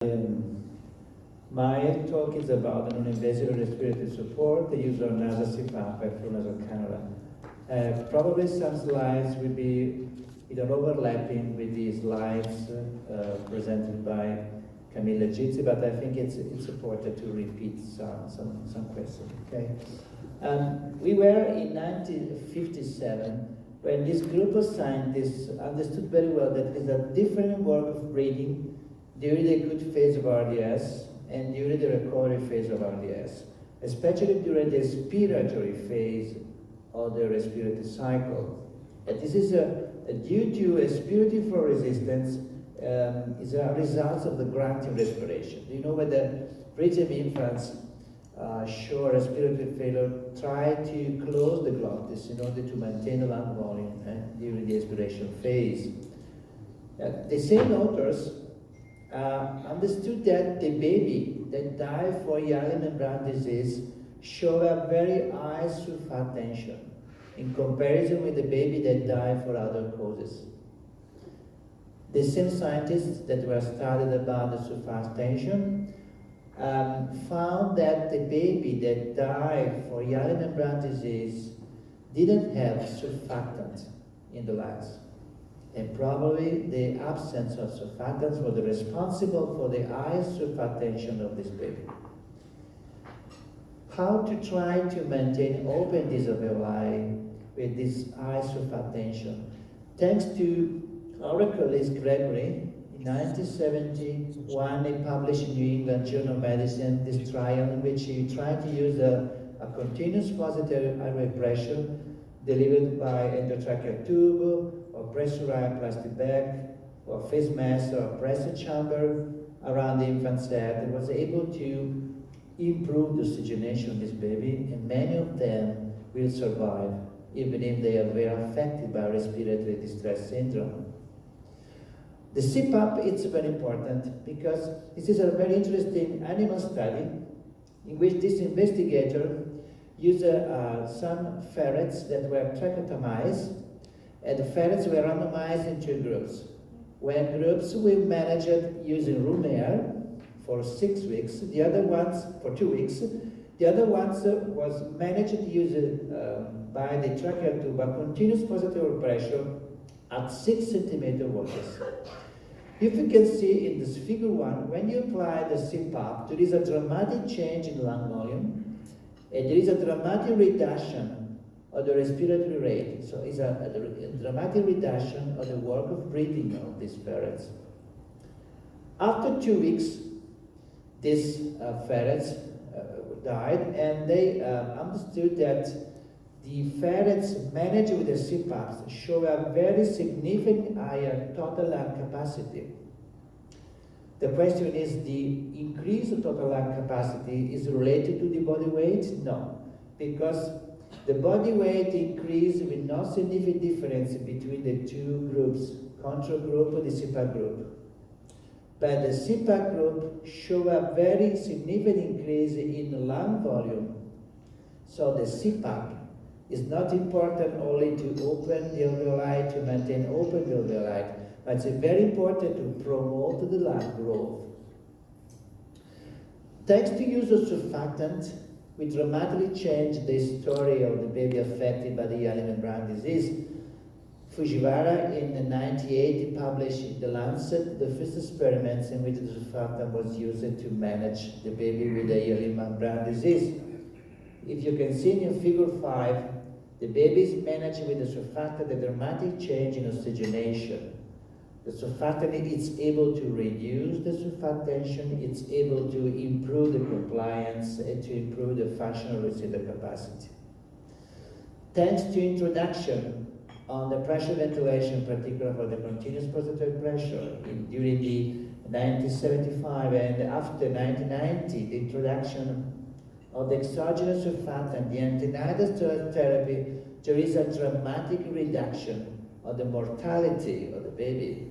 My talk is about non-invasive respiratory support, the use of nasal CPAP and through nasal cannula. Probably some slides will be either overlapping with the slides presented by Camilla Gizzi, but I think it's important to repeat some questions. Okay. We were in 1957 when this group of scientists understood very well that there is a different work of breathing during the acute phase of RDS and during the recovery phase of RDS, especially during the respiratory phase of the respiratory cycle. And this is due to respiratory flow resistance is a result of the grunting respiration. You know, when the preterm infants show respiratory failure, try to close the glottis in order to maintain the lung volume during the expiration phase. The same authors understood that the baby that died for Yalit membrane disease showed a very high sulfate tension in comparison with the baby that died for other causes. The same scientists that were studied about the sulfate tension found that the baby that died for Yalit membrane disease didn't have surfactant in the lungs. And probably the absence of surfactants was responsible for the high sulfate tension of this baby. How to try to maintain open alveoli with this high sulfate tension? Thanks to our colleague Gregory, in 1971 he published in New England Journal of Medicine this trial in which he tried to use a continuous positive airway pressure delivered by endotracheal tube or pressurized plastic bag or face mask or pressure chamber around the infant's head and was able to improve the oxygenation of this baby, and many of them will survive even if they are very affected by respiratory distress syndrome. The CPAP is very important because this is a very interesting animal study in which this investigator used some ferrets that were tracheotomized, and the ferrets were randomized in two groups. One groups we managed using room air for 6 weeks, the other ones for 2 weeks. The other ones was managed using by the tracheal tube a continuous positive pressure at 6 centimeter waters. If you can see in this figure 1, when you apply the CPAP, there is a dramatic change in lung volume, and there is a dramatic reduction of the respiratory rate. So it's a dramatic reduction of the work of breathing of these ferrets. After 2 weeks, these ferrets died, and they understood that the ferrets managed with the CPAPs show a very significant higher total lung capacity. The question is, the increase of total lung capacity is related to the body weight? No, because the body weight increase with no significant difference between the two groups, control group and the CPAP group. But the CPAP group show a very significant increase in the lung volume. So the CPAP is not important only to open the alveoli, to maintain open the alveoli, but it's very important to promote the lung growth. Thanks to use of surfactant, we dramatically changed the story of the baby affected by the Yalit membrane disease. Fujiwara in 1998 published in The Lancet the first experiments in which the surfactant was used to manage the baby with the Yalit membrane disease. If you can see in figure 5, the baby is managed with the surfactant, a dramatic change in oxygenation. The surfactant is able to reduce the sulfate tension, it's able to improve the compliance and to improve the functional receiver capacity. Thanks to introduction on the pressure ventilation, particularly for the continuous positive pressure during the 1975 and after 1990, the introduction of the exogenous surfactant, the antenatal therapy, there is a dramatic reduction of the mortality of the baby.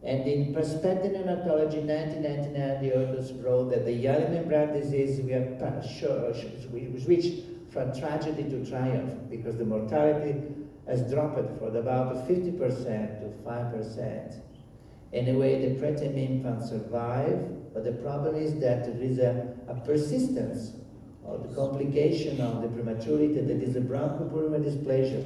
And in Perspective Neonatology in 1999, the authors wrote that the Yalit membrane disease was switched from tragedy to triumph because the mortality has dropped from about 50% to 5%. Anyway, the preterm infants survive, But the problem is that there is a persistence of the complication of the prematurity that is the bronchopulmonary dysplasia.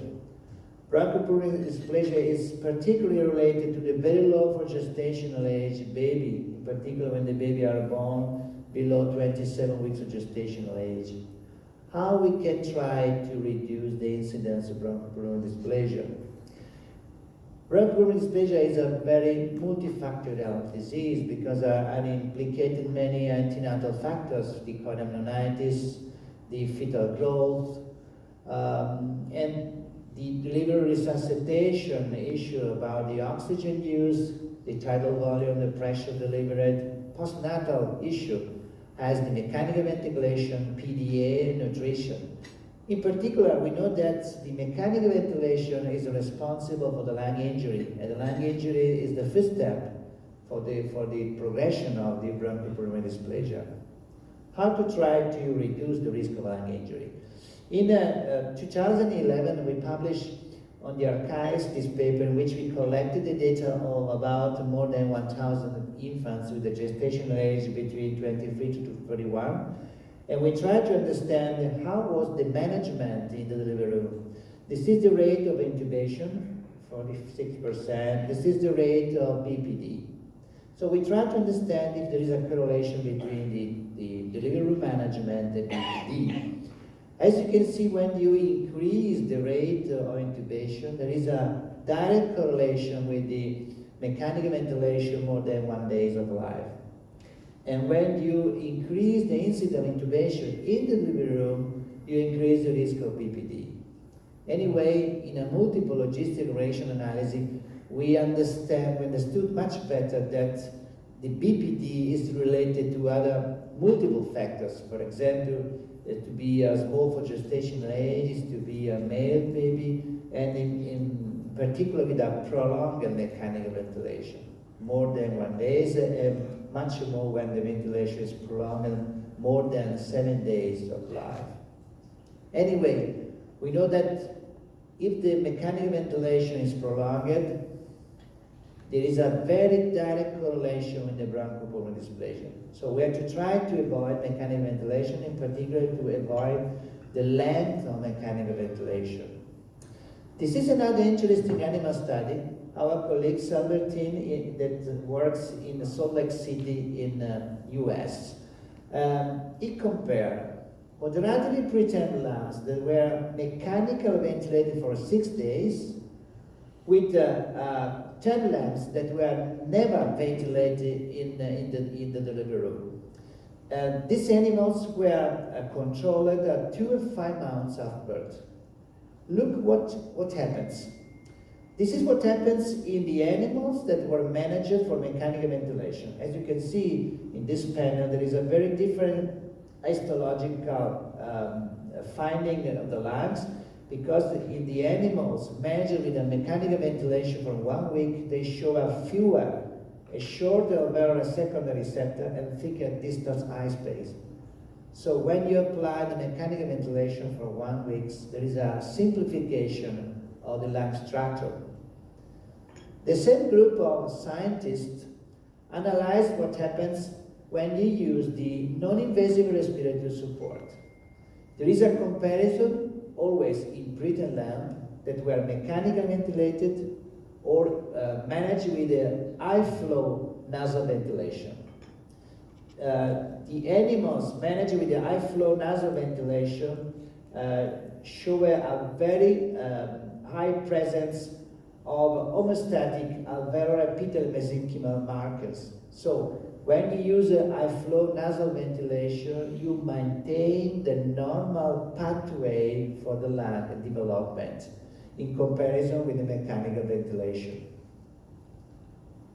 Bronchopulmonary dysplasia is particularly related to the very low for gestational age baby, in particular when the baby are born below 27 weeks of gestational age. How we can try to reduce the incidence of bronchopulmonary dysplasia? Bronchopulmonary dysplasia is a very multifactorial disease because it implicated many antenatal factors, the pneumonitis, the fetal growth, and the delivery resuscitation issue about the oxygen use, the tidal volume, the pressure delivered, postnatal issue as the mechanical ventilation, PDA, nutrition. In particular, we know that the mechanical ventilation is responsible for the lung injury, and the lung injury is the first step for the progression of the bronchopulmonary dysplasia. How to try to reduce the risk of lung injury? In 2011, we published on the archives this paper in which we collected the data of about more than 1,000 infants with a gestational age between 23 to 31. And we tried to understand how was the management in the delivery room. This is the rate of intubation, 46%. This is the rate of BPD. So we tried to understand if there is a correlation between the delivery room management and BPD. As you can see, when you increase the rate of intubation, there is a direct correlation with the mechanical ventilation more than 1 day of life. And when you increase the incidence of intubation in the delivery room, you increase the risk of BPD. Anyway, in a multiple logistic regression analysis, we understood much better that the BPD is related to other multiple factors. For example, to be small for gestational age, to be a male baby, and in particular with a prolonged mechanical ventilation, more than 1 day, and much more when the ventilation is prolonged, more than 7 days of life. Anyway, we know that if the mechanical ventilation is prolonged, there is a very direct correlation with the bronchopulmonary dysplasia. So we have to try to avoid mechanical ventilation, in particular to avoid the length of mechanical ventilation. This is another interesting animal study. Our colleague Salbertin that works in Salt Lake City in US. He compared moderately preterm lungs that were mechanically ventilated for 6 days with 10 lungs that were never ventilated in the delivery room. These animals were controlled at 2 and 5 months after birth. Look what happens. This is what happens in the animals that were managed for mechanical ventilation. As you can see in this panel, there is a very different histological finding of the lungs, because in the animals managed with a mechanical ventilation for 1 week, they show a shorter alveolar secondary septa and thicker distal eye space. So when you apply the mechanical ventilation for 1 week, there is a simplification of the lung structure. The same group of scientists analyzed what happens when you use the non-invasive respiratory support. There is a comparison always in preterm lung that were mechanically ventilated or managed with a high flow nasal ventilation. The animals managed with the high flow nasal ventilation show a very high presence of homeostatic alveolar epithelial mesenchymal markers. So when you use a high flow nasal ventilation, you maintain the normal pathway for the lung development in comparison with the mechanical ventilation.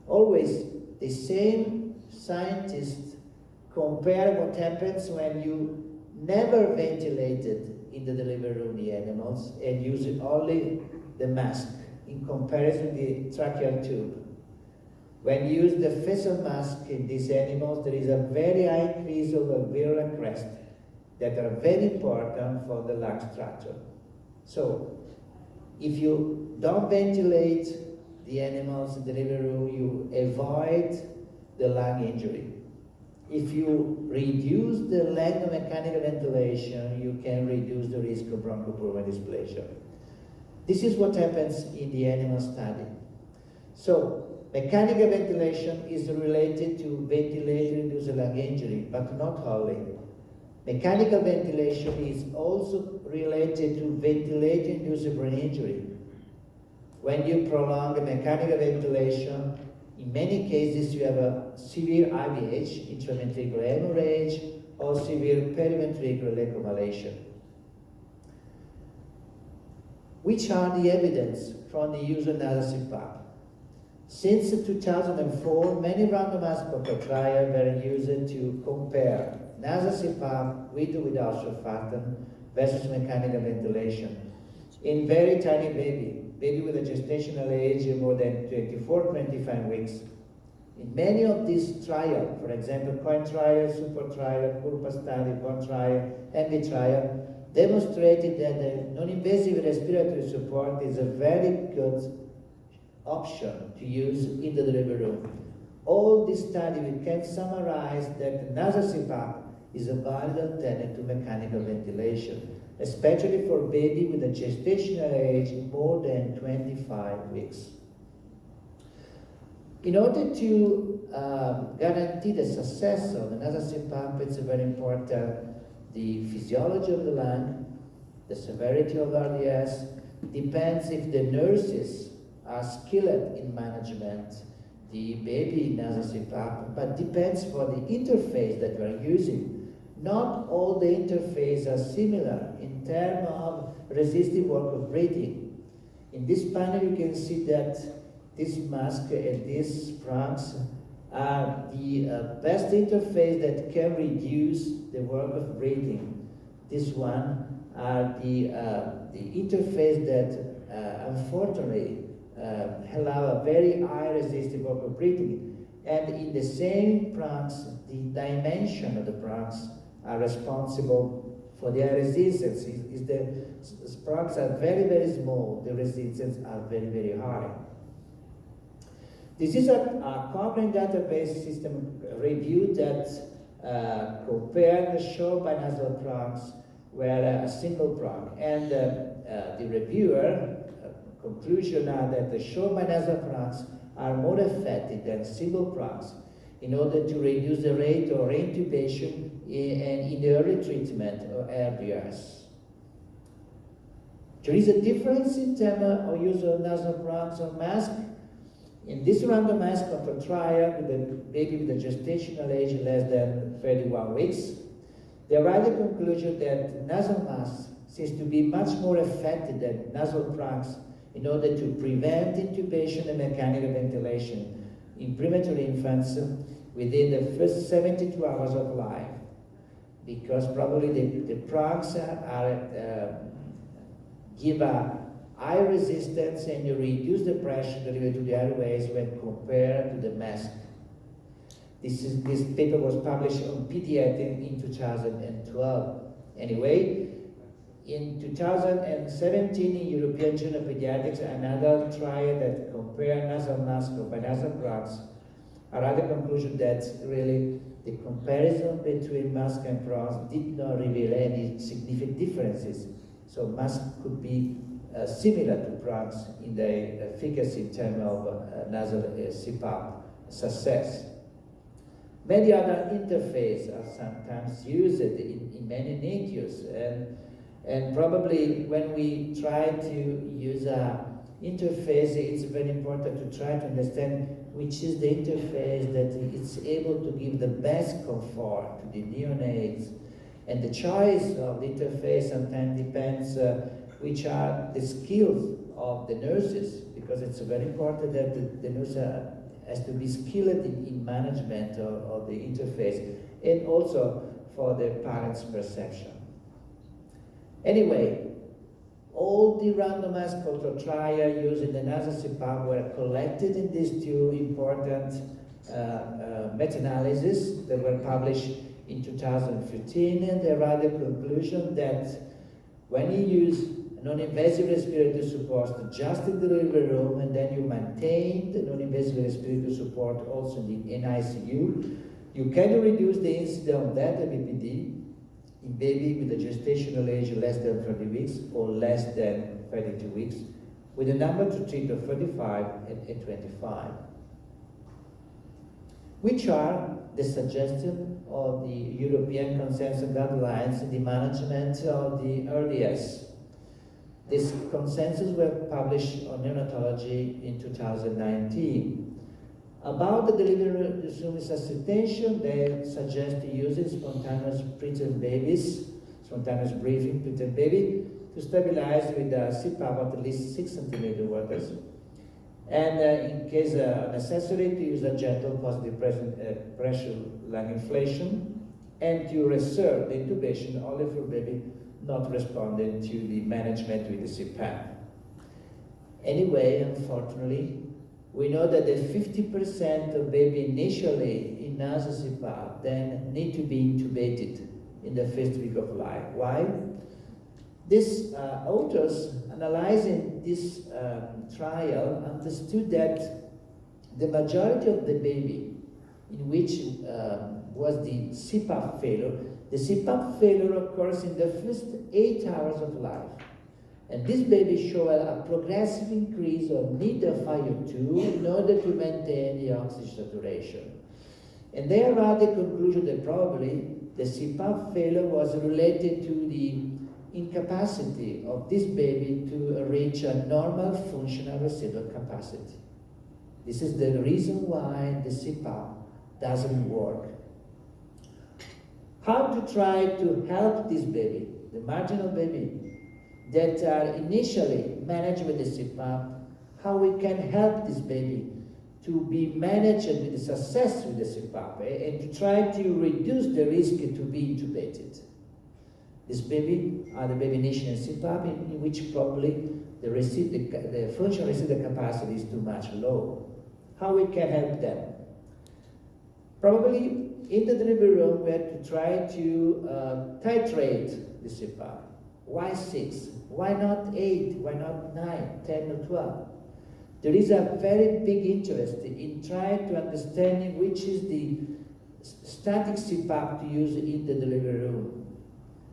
Always the same scientists compare what happens when you never ventilated in the delivery room the animals and use only the mask in comparison with the tracheal tube. When you use the facial mask in these animals, there is a very high increase of alveolar crest that are very important for the lung structure. So, if you don't ventilate the animals in the delivery room, you avoid the lung injury. if you reduce the length of mechanical ventilation, you can reduce the risk of bronchopulmonary dysplasia. This is what happens in the animal study. So, mechanical ventilation is related to ventilator-induced lung injury, but not only. Mechanical ventilation is also related to ventilator-induced brain injury. When you prolong the mechanical ventilation, in many cases you have a severe IVH, intraventricular hemorrhage, or severe periventricular leukomalacia. Which are the evidence from the use of nasal CPAP? Since 2004, many randomized controlled trials were used to compare nasal CPAP with or without surfactant versus mechanical ventilation in very tiny baby with a gestational age of more than 24-25 weeks. In many of these trials, for example, COIN trial, SUPPORT trial, CURPA study, CON trial, ENVI trial, demonstrated that the non-invasive respiratory support is a very good option to use in the delivery room. All this study, we can summarize that nasal CPAP is a valid alternative to mechanical ventilation, especially for baby with a gestational age more than 25 weeks. In order to guarantee the success of the nasal CPAP, it's very important the physiology of the lung, the severity of RDS, depends if the nurses are skilled in management the baby nasal CPAP, but depends for the interface that we're using. Not all the interfaces are similar in terms of resistive work of breathing. In this panel you can see that this mask and these prongs are the best interface that can reduce the work of breathing. This one are the interface that unfortunately allow a very high resistive work of breathing. And in the same prongs, the dimension of the prongs are responsible for their resistance. The prongs are very, very small, the resistance are very, very high. This is a Cochrane database system review that compared the short binasal prongs were a single prong. And the reviewer conclusion are that the short binasal prongs are more effective than single prongs in order to reduce the rate of reintubation and in the early treatment of RBS. There is a difference in terms of use of nasal prongs or mask. In this randomized controlled trial with a baby with a gestational age less than 31 weeks, they arrived at the conclusion that nasal masks seems to be much more effective than nasal prongs in order to prevent intubation and mechanical ventilation in premature infants within the first 72 hours of life, because probably the prongs give a high resistance and you reduce the pressure delivered to the airways when compared to the mask. This paper was published on Pediatrics in 2012. Anyway, in 2017 in European Journal of Pediatrics, another trial that compared nasal mask or binasal prongs arrived at the conclusion that really the comparison between mask and prongs did not reveal any significant differences. So mask could be similar to prongs in the efficacy in terms of nasal CPAP success. Many other interfaces are sometimes used in many NICUs, and probably when we try to use an interface, it's very important to try to understand which is the interface that is able to give the best comfort to the neonates. And the choice of the interface sometimes depends which are the skills of the nurses, because it's very important that the nurse has to be skilled in management of the interface, and also for the parents' perception. Anyway, all the randomized controlled trials using the nasal CPAP were collected in these two important meta-analyses that were published in 2015, and they arrived at the conclusion that when you use non-invasive respiratory support just in the delivery room, and then you maintain the non-invasive respiratory support also in the NICU, You can reduce the incidence of delta BPD in baby with a gestational age less than 30 weeks or less than 32 weeks, with a number to treat of 35 and 25. Which are the suggestions of the European Consensus Guidelines in the management of the RDS. This consensus were published on neonatology in 2019. About the delivery resuscitation, they suggest using spontaneous preterm babies, spontaneous breathing preterm baby, to stabilize with a CPAP at least 6 centimeter waters. And in case necessary, to use a gentle positive pressure lung inflation, and to reserve the intubation only for baby not responding to the management with the CPAP. Anyway, unfortunately, we know that the 50% of baby initially in nasal CPAP then need to be intubated in the first week of life. Why? These authors analyzing this trial understood that the majority of the baby in which was the CPAP failure, the CPAP failure occurs in the first 8 hours of life. And this baby show a progressive increase of need of FiO2 in order to maintain the oxygen saturation. And they arrived at the conclusion that probably the CPAP failure was related to the incapacity of this baby to reach a normal functional residual capacity. This is the reason why the CPAP doesn't work. How to try to help this baby, the marginal baby, that are initially managed with the CPAP, how we can help this baby to be managed with the success with the CPAP and to try to reduce the risk to be intubated. This baby are the baby initially in CPAP in which probably the functional residual capacity is too much low. How we can help them? Probably in the delivery room we have to try to titrate the CPAP. Why 6? Why not 8? Why not 9, 10 or 12? There is a very big interest in trying to understanding which is the static CPAP to use in the delivery room.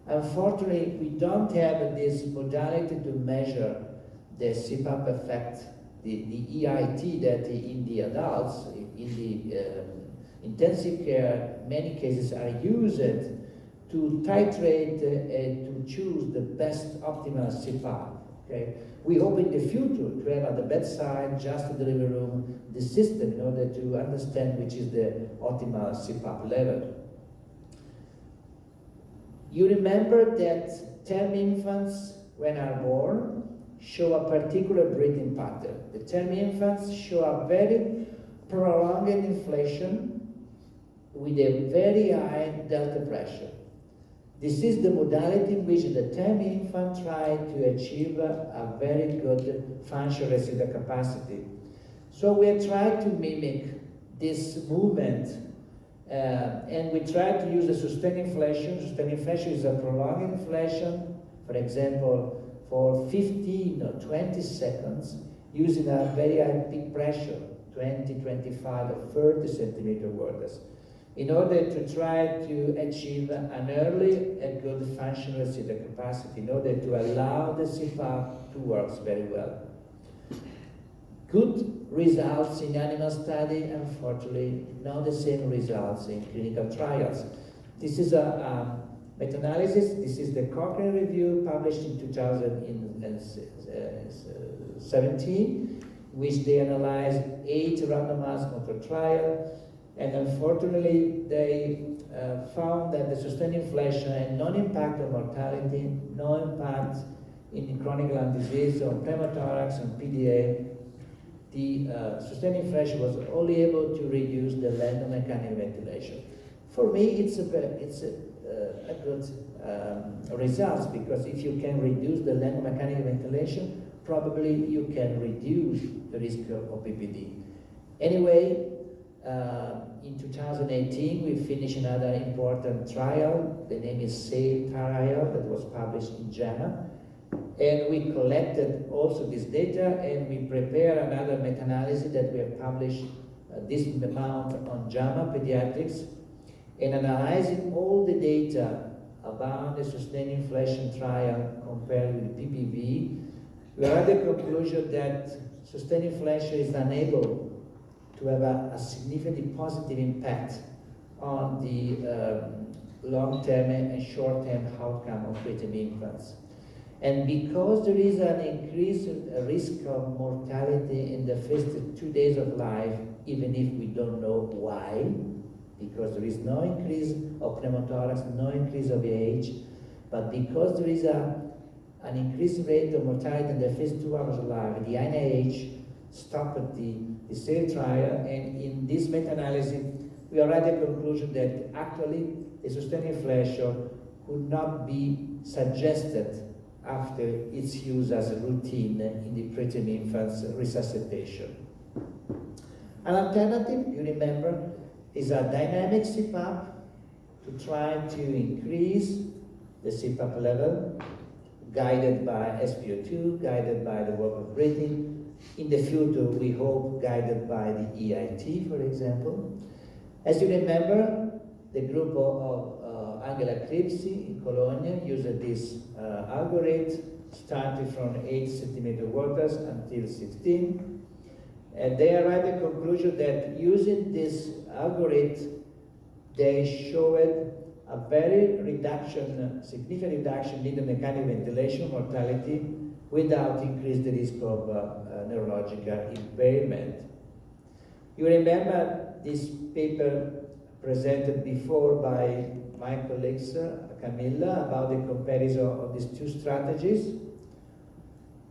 Unfortunately, we don't have this modality to measure the CPAP effect, the EIT that in the adults, in the intensive care, many cases are used to titrate and to choose the best optimal CPAP. Okay? We hope in the future to have at the bedside, just the delivery room, the system in order to understand which is the optimal CPAP level. You remember that term infants, when are born, show a particular breathing pattern. The term infants show a very prolonged inflation with a very high delta pressure. This is the modality in which the term infant try to achieve a very good functional residual capacity. So we try to mimic this movement and we try to use a sustained inflation. Sustained inflation is a prolonged inflation, for example, for 15 or 20 seconds using a very high peak pressure, 20, 25 or 30 centimeter waters, in order to try to achieve an early and good functional residual capacity, in order to allow the CPAP to work very well. Good results in animal study, unfortunately, not the same results in clinical trials. This is a meta-analysis. This is the Cochrane review published in 2017, which they analyzed 8 randomized control trials. And unfortunately, they found that the sustained inflation had no impact on mortality, no impact in chronic lung disease, on pneumothorax, on PDA. The sustained inflation was only able to reduce the length of mechanical ventilation. For me, it's a good result, because if you can reduce the length of mechanical ventilation, probably you can reduce the risk of PPD. Anyway, in 2018, we finished another important trial. The name is SAIL trial that was published in JAMA. And we collected also this data, and we prepared another meta-analysis that we have published this month on JAMA Pediatrics, And analyzing all the data about the sustained inflation trial compared with PPV, we are at the conclusion that sustained inflation is unable to have a significant positive impact on the long-term and short-term outcome of preterm infants. And because there is an increased risk of mortality in the first 2 days of life, even if we don't know why, because there is no increase of pneumothorax, no increase of age, but because there is an increased rate of mortality in the first 2 hours of life, the NIH stopped the same trial, and in this meta-analysis, we are at the conclusion that actually the sustained inflation could not be suggested after its use as a routine in the preterm infants resuscitation. An alternative, you remember, is a dynamic CPAP to try to increase the CPAP level, guided by SpO2, guided by the work of breathing. In the future, we hope guided by the EIT, for example. As you remember, the group of Angela Cripsi in Cologne used this algorithm, starting from 8 centimeter waters until 16. And they arrived at the conclusion that using this algorithm, they showed a very significant reduction in the mechanical ventilation mortality without increasing the risk of neurological impairment. You remember this paper presented before by my colleagues, Camilla, about the comparison of these two strategies.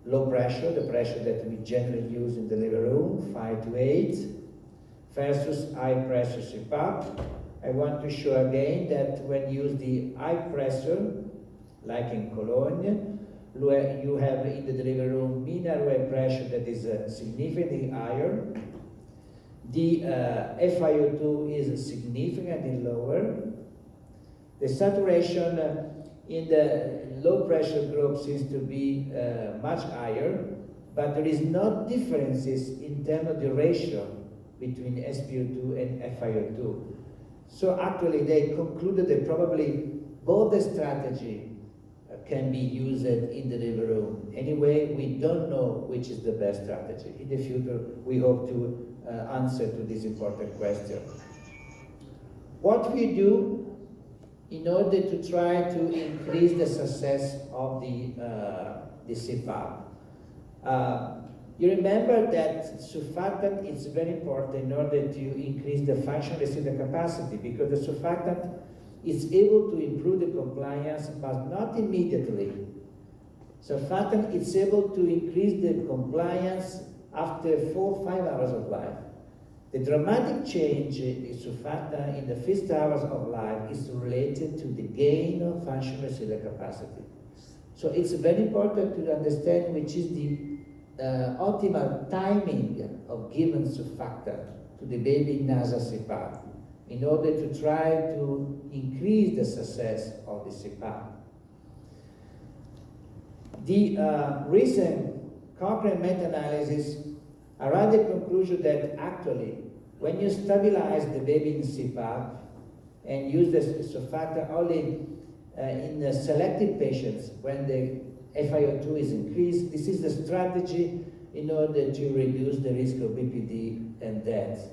Low pressure, the pressure that we generally use in the delivery room, 5 to 8, versus high pressure CPAP. I want to show again that when you use the high pressure, like in Cologne, where you have in the delivery room mean airway pressure that is significantly higher. The FiO2 is significantly lower. The saturation in the low pressure group seems to be much higher, but there is no differences in terms of duration between SpO2 and FiO2. So actually they concluded that probably both the strategy can be used in the delivery room. Anyway, we don't know which is the best strategy. In the future, we hope to answer to this important question. What we do in order to try to increase the success of the CPAP. You remember that surfactant is very important in order to increase the functional residual capacity, because the surfactant is able to improve the compliance, but not immediately. Surfactant is able to increase the compliance after 4 or 5 hours of life. The dramatic change in surfactant in the first hours of life is related to the gain of functional residual capacity. So it's very important to understand which is the optimal timing of giving surfactant to the baby in nasal CPAP in order to try to increase the success of the CPAP. The recent Cochrane meta-analysis arrived at the conclusion that actually, when you stabilize the baby in CPAP and use the surfactant only in the selected patients when the FiO2 is increased, this is the strategy in order to reduce the risk of BPD and death.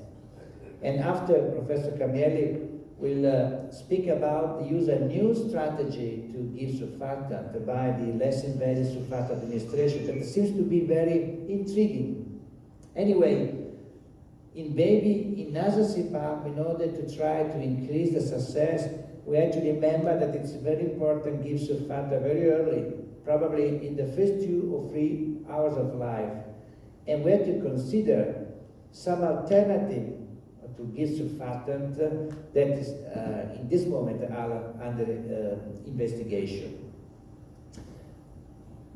And after Professor Camilleri will speak about the use of a new strategy to give surfactant by the less invasive surfactant administration that seems to be very intriguing. Anyway, in baby, in nasal CPAP, in order to try to increase the success, we have to remember that it's very important to give surfactant very early, probably in the first 2 or 3 hours of life. And we have to consider some alternative to give surfactant that is, in this moment, are under investigation.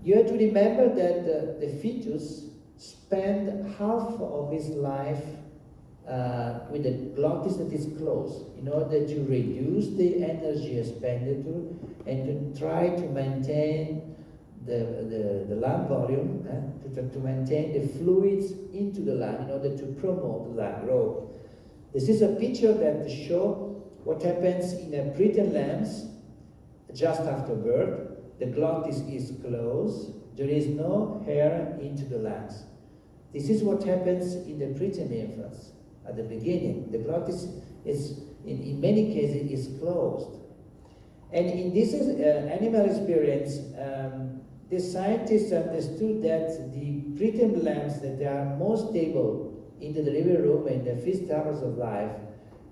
You have to remember that the fetus spend half of his life with the glottis that is closed in order to reduce the energy expenditure and to try to maintain the lung volume, to maintain the fluids into the lung in order to promote lung growth. This is a picture that shows what happens in a preterm lambs just after birth. The glottis is closed. There is no air into the lungs. This is what happens in the preterm infants at the beginning. The glottis is, in many cases, is closed. And in this animal experience, the scientists understood that the preterm lambs that are most stable in the delivery room in the first hours of life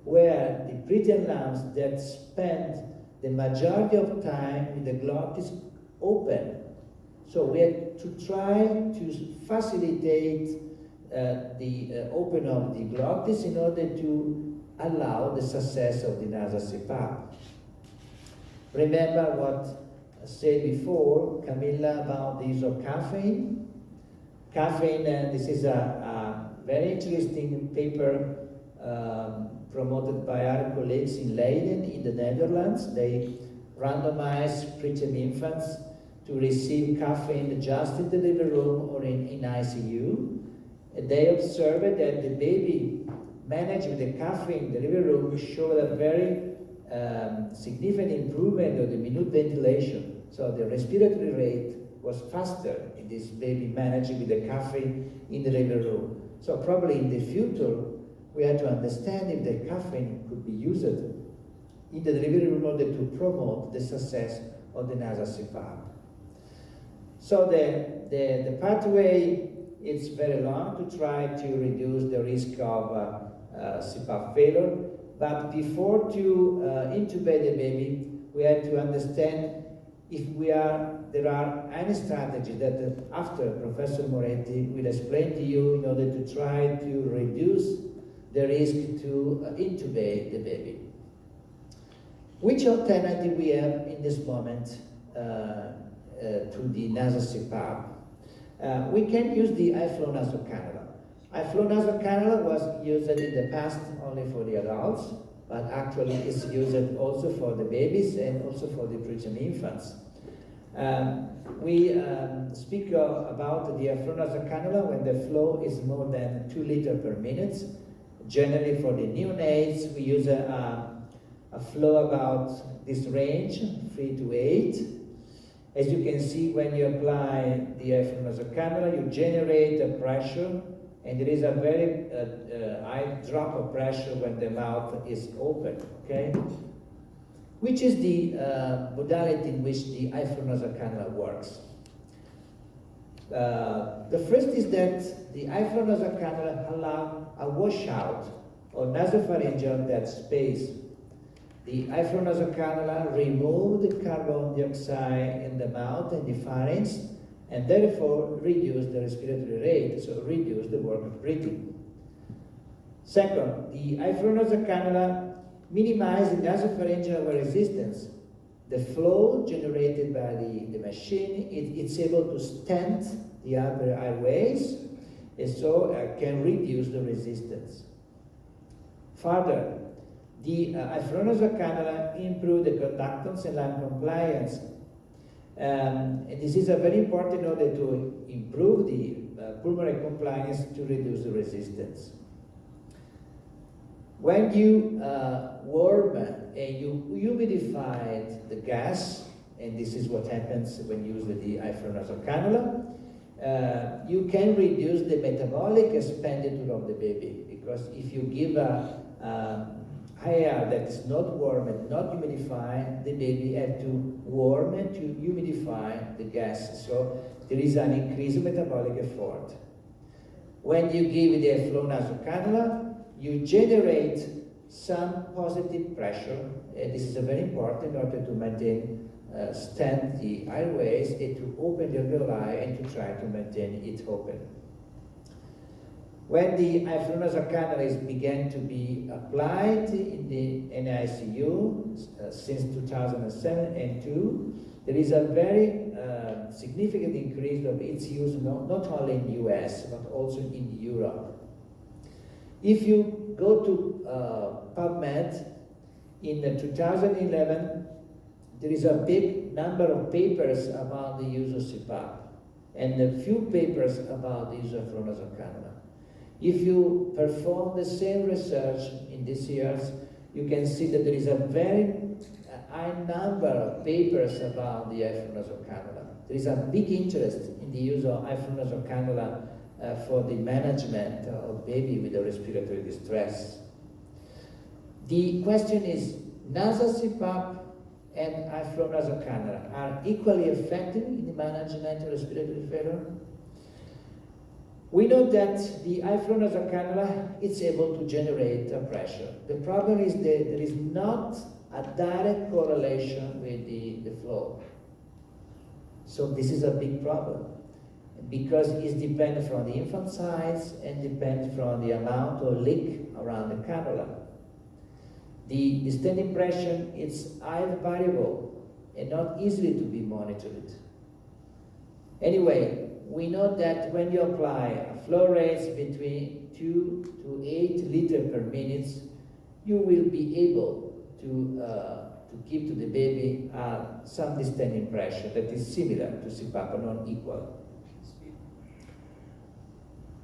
were the preterm lambs that spent the majority of time with the glottis open. So we had to try to facilitate the opening of the glottis in order to allow the success of the nasal CPAP. Remember what I said before, Camilla, about the use of caffeine? Caffeine, this is a very interesting paper promoted by our colleagues in Leiden in the Netherlands. They randomized preterm infants to receive caffeine just in the delivery room or in ICU. And they observed that the baby managed with the caffeine in the delivery room showed a very significant improvement of the minute ventilation. So the respiratory rate was faster in this baby managed with the caffeine in the delivery room. So probably in the future, we had to understand if the caffeine could be used in the delivery room in order to promote the success of the nasal CPAP. So the pathway is very long to try to reduce the risk of CPAP failure, but before to intubate the baby, we had to understand if there are any strategies that after Professor Moretti will explain to you in order to try to reduce the risk to intubate the baby. Which alternative we have in this moment to the nasal CPAP? We can use the high-flow nasal cannula. High-flow nasal cannula was used in the past only for the adults, but actually it's used also for the babies and also for the preterm infants. We speak about the high-flow nasal cannula when the flow is more than 2 liters per minute. Generally for the neonates, we use a flow about this range, 3 to 8. As you can see, when you apply the high-flow nasal cannula, you generate a pressure, and there is a very high drop of pressure when the mouth is open, okay? Which is the modality in which the high-flow nasal cannula works. The first is that the high-flow nasal cannula allows a washout of nasopharyngeal dead space. The high-flow nasal cannula removes the carbon dioxide in the mouth and the pharynx, and therefore reduce the respiratory rate, so reduce the work of breathing. Second, the high-flow nasal cannula minimizes the nasopharyngeal resistance. The flow generated by the machine, it's able to stent the upper airways, and so can reduce the resistance. Further, the high-flow nasal cannula improve the conductance and lung compliance. And this is a very important in order to improve the pulmonary compliance to reduce the resistance. When you warm and you humidify the gas, and this is what happens when you use the high-flow nasal cannula, you can reduce the metabolic expenditure of the baby, because if you give air that is not warm and not humidified, the baby has to warm and to humidify the gas. So there is an increased metabolic effort. When you give the high-flow nasal cannula, you generate some positive pressure, and this is very important in order to maintain, stent the airways and to open the alveoli and to try to maintain it open. When the high-flow nasal cannula began to be applied in the NICU since 2007 and 2, there is a very significant increase of its use not only in the US but also in Europe. If you go to PubMed, in 2011, there is a big number of papers about the use of CPAP and a few papers about the use of high-flow nasal cannula. If you perform the same research in these years, you can see that there is a very high number of papers about the high-flow cannula. There is a big interest in the use of high-flow cannula for the management of baby with a respiratory distress. The question is, nasal CPAP and high-flow nasal cannula are equally effective in the management of respiratory failure? We know that the high-flow nasal cannula is able to generate pressure. The problem is that there is not a direct correlation with the flow. So this is a big problem, because it's dependent from the infant size and depends from the amount of leak around the cannula. The standing pressure is highly variable and not easily to be monitored. Anyway, we know that when you apply a flow rate between 2 to 8 liters per minute, you will be able to give to the baby some distending pressure that is similar to CPAP but not equal.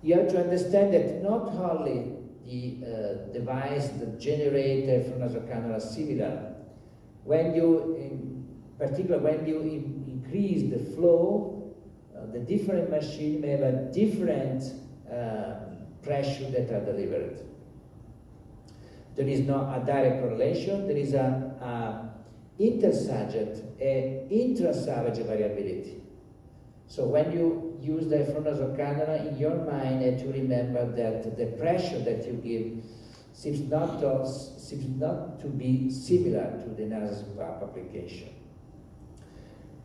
You have to understand that not only the device that generates high-flow nasal cannula similar, when you, in particular, when you increase the flow, the different machine may have a different pressure that are delivered. There is not a direct correlation. There is a intersubject and intrasubject variability. So when you use the high-flow nasal cannula, in your mind, you have to remember that the pressure that you give seems not to be similar to the nasal CPAP application.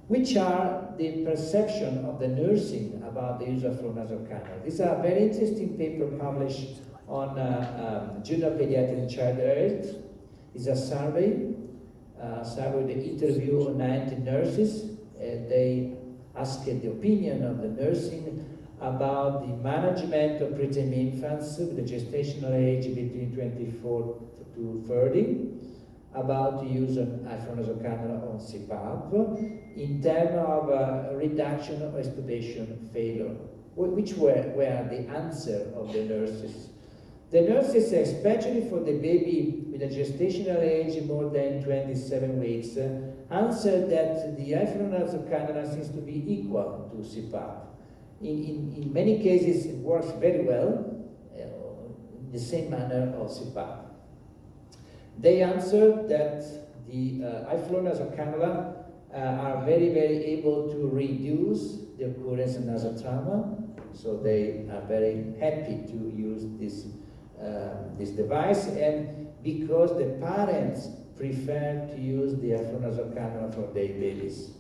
Which are the perception of the nursing about the use of flow nasal cannula? This is a very interesting paper published on Journal of Pediatrics and Child Health. It's a survey with the interview of 90 nurses. They asked the opinion of the nursing about the management of preterm infants with the gestational age between 24 to 30, about the use of high-flow nasal cannula on CPAP in terms of reduction of extubation failure. Which were the answer of the nurses? The nurses, especially for the baby with a gestational age more than 27 weeks, answered that the high-flow nasal cannula seems to be equal to CPAP. In many cases, it works very well, in the same manner of CPAP. They answered that the high-flow nasal cannula are very, very able to reduce the occurrence of nasal trauma, so they are very happy to use this device, and because the parents prefer to use the high-flow nasal cannula for their babies.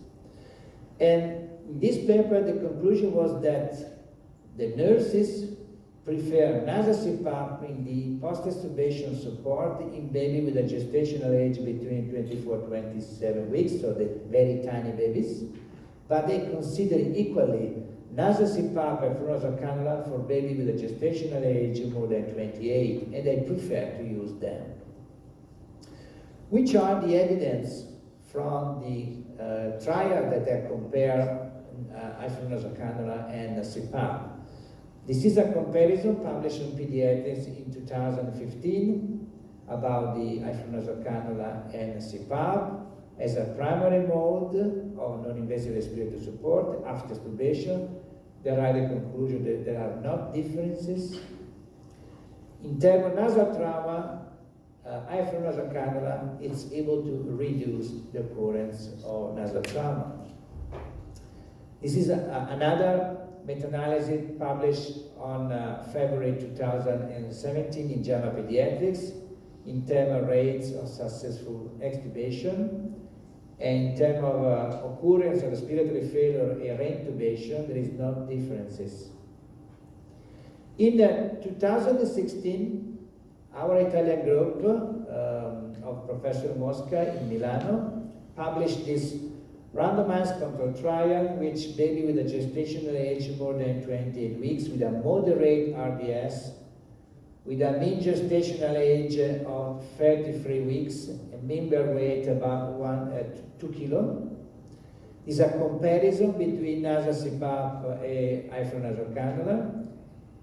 And in this paper, the conclusion was that the nurses prefer nasal CPAP in the post-extubation support in baby with a gestational age between 24 and 27 weeks, so the very tiny babies, but they consider equally nasal CPAP and flow nasal cannula for baby with a gestational age more than 28, and they prefer to use them. Which are the evidence from the trial that they compare high-flow nasal cannula and CPAP? This is a comparison published in Pediatrics in 2015 about the high-flow nasal cannula and CPAP as a primary mode of non-invasive respiratory support after extubation. There are the conclusion that there are not differences. In terms of nasal trauma, high-flow nasal cannula is able to reduce the occurrence of nasal trauma. This is another meta-analysis published on February 2017 in JAMA Pediatrics in terms of rates of successful extubation, and in terms of occurrence of respiratory failure and reintubation, there is no differences. In 2016, our Italian group of Professor Mosca in Milano published this randomized control trial, which baby with a gestational age more than 28 weeks with a moderate RDS, with a mean gestational age of 33 weeks, a mean birth weight about 2 kilo. Is a comparison between nasal CPAP and high-flow nasal cannula.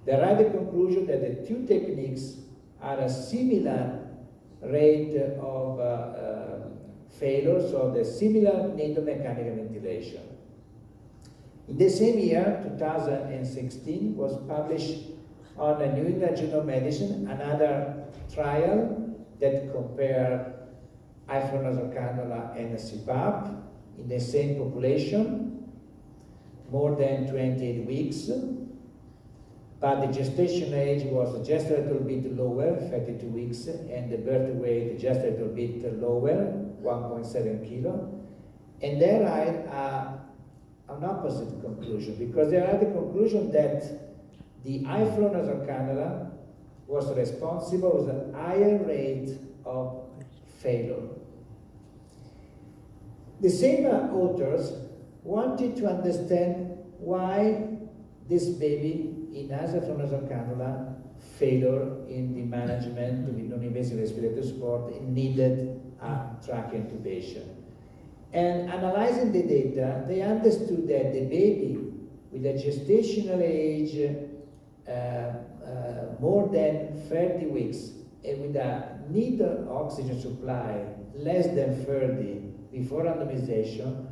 There are the conclusion that the two techniques are a similar rate of failure, so the similar need of mechanical ventilation. In the same year, 2016, was published on the New England Journal of Medicine another trial that compared high flow nasal cannula and CPAP in the same population, more than 28 weeks, but the gestation age was just a little bit lower, 32 weeks, and the birth weight just a little bit lower, 1.7 kilo. And there I an opposite conclusion, because there are the conclusion that the high flow nasal cannula was responsible with a higher rate of failure. The same authors wanted to understand why this baby in high flow nasal cannula failure in the management with non-invasive respiratory support needed a trachea intubation. And analyzing the data, they understood that the baby with a gestational age more than 30 weeks and with a need of oxygen supply less than 30 before randomization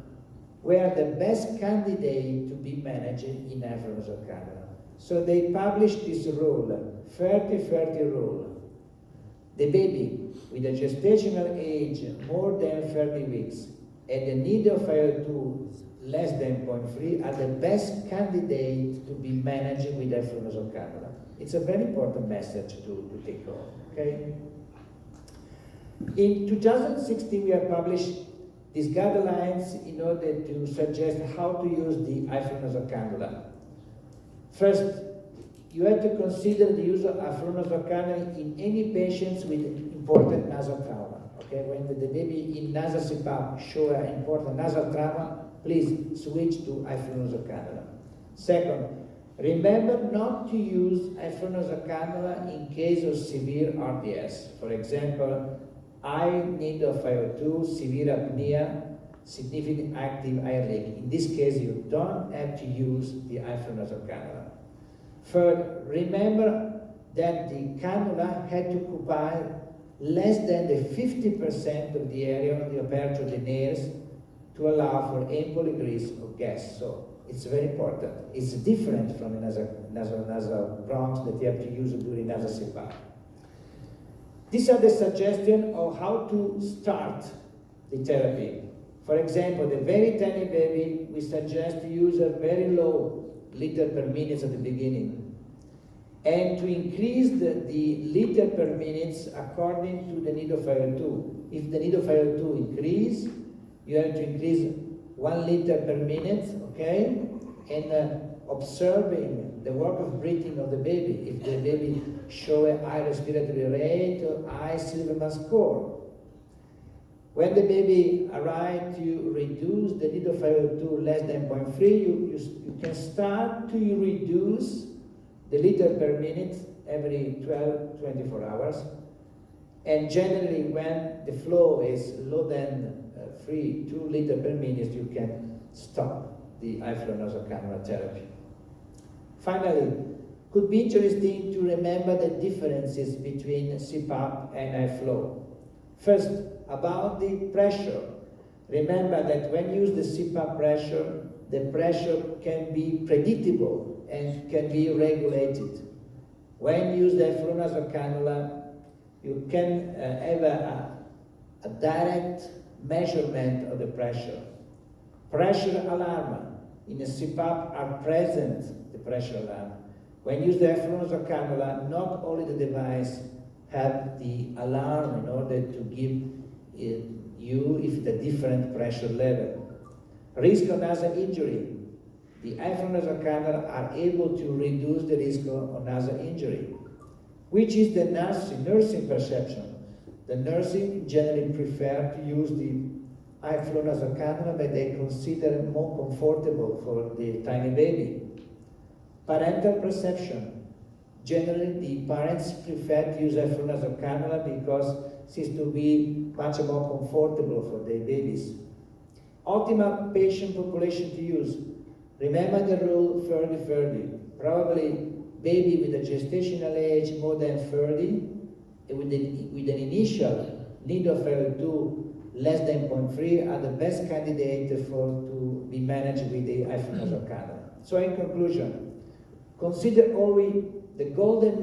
were the best candidate to be managed in high flow nasal cannula. So they published this rule, 30-30 rule. The baby with a gestational age more than 30 weeks and the need of FiO2 less than 0.3 are the best candidate to be managed with high flow nasal cannula. It's a very important message to take home, okay? In 2016, we have published these guidelines in order to suggest how to use the high flow nasal cannula. First, you have to consider the use of high flow nasal cannula in any patients with important nasal trauma. Okay, when the baby in nasal CPAP show an important nasal trauma, please switch to high flow nasal cannula. Second, remember not to use high flow nasal cannula in case of severe RDS. For example, high need of FiO2, severe apnea, significant active air leak. In this case, you don't have to use the high flow nasal cannula. Third, remember that the cannula had to occupy less than the 50% of the area of the aperture of the nares to allow for ample egress of gas. So it's very important. It's different from the nasal bronch that you have to use during nasal CPAP. These are the suggestions of how to start the therapy. For example, the very tiny baby, we suggest to use a very low liter per minute at the beginning, and to increase the liter per minute according to the need of FiO2. If the need of FiO2 increase, you have to increase 1 liter per minute, okay? And observing the work of breathing of the baby. If the baby show a high respiratory rate or high Silverman score. When the baby arrives to reduce the need of FiO2 less than 0.3, you can start to reduce the liter per minute every 12-24 hours. And generally, when the flow is lower than 2 liters per minute, you can stop the high flow nasal cannula therapy. Finally, could be interesting to remember the differences between CPAP and high flow. First, about the pressure. Remember that when you use the CPAP pressure, the pressure can be predictable and can be regulated. When you use the high flow nasal cannula, you can have a direct measurement of the pressure. Pressure alarm in a CPAP are present, the pressure alarm. When you use the high flow nasal cannula, not only the device have the alarm in order to give you if the different pressure level. Risk of nasal injury. The high flow nasal cannula are able to reduce the risk of nasal injury, which is the nursing perception. The nursing generally prefer to use the high flow nasal cannula, but they consider it more comfortable for the tiny baby. Parental perception. Generally, the parents prefer to use high flow nasal cannula because it seems to be much more comfortable for their babies. Optimal patient population to use. Remember the rule 30-30. Probably baby with a gestational age more than 30 with an initial need of FeR2 less than 0.3 are the best candidate to be managed with the ifinasertib. So in conclusion, consider always the golden